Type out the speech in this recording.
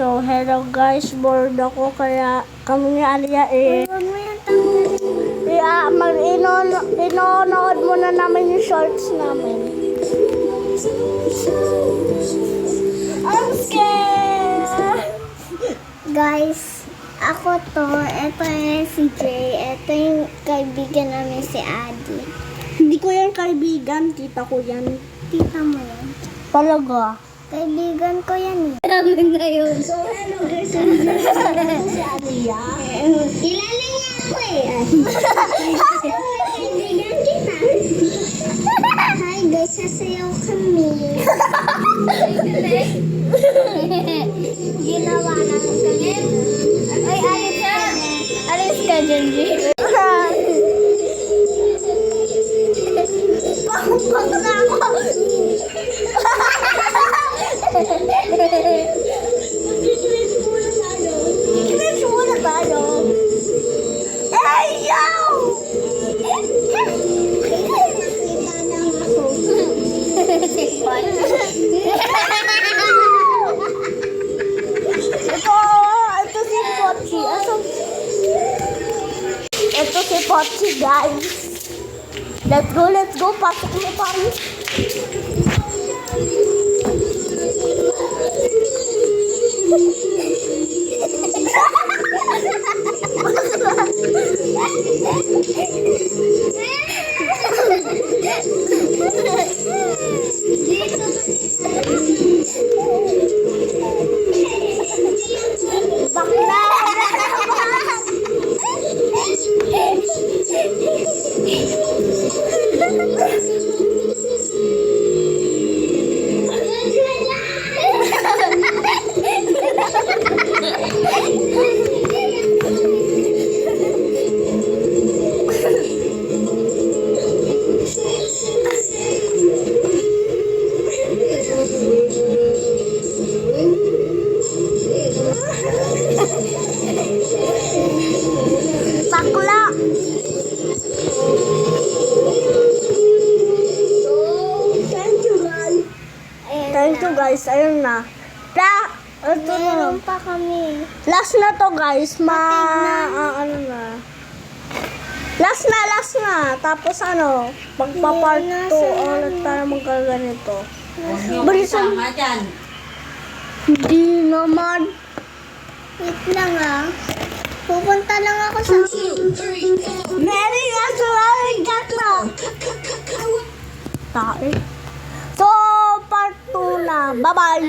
So, hello guys, bored ako kaya kami ni Alia Huwag mo yung tanggalin. inonood muna namin yung shorts namin. I'm scared! Guys, ako to. Ito yung si Jay. Ito yung kaibigan namin si Adi. Hindi ko yan kaibigan, tita ko yan. Tita mo yan. Talaga. Kaibigan ko yan eh. Alam ngayon. So, hello guys, si Alia. Kilala niya ako eh. Kaibigan kita. Hi guys, sasayaw kami. Ginawa na kami. Ay, alis ka. Alis ka, Janji. Bakit na ako? Kinis muna tayo. Hey, yo! Nakita lang ako. Ito si Pochi. Ito si Pochi, guys. Let's go. Pasok mo tayo. Bakla! Bakla! Thank you guys. Ayun na. Ito na. Meron pa kami. Last na to guys. Matig ano na. Last na. Tapos ano, magpa-part 2 ulit tayo magkaganito. Balisan. Hindi naman. Wait lang ah. Pupunta lang ako sa... Mary, nasa maraming gatlo. Tae. So, part 2 na. Bye-bye.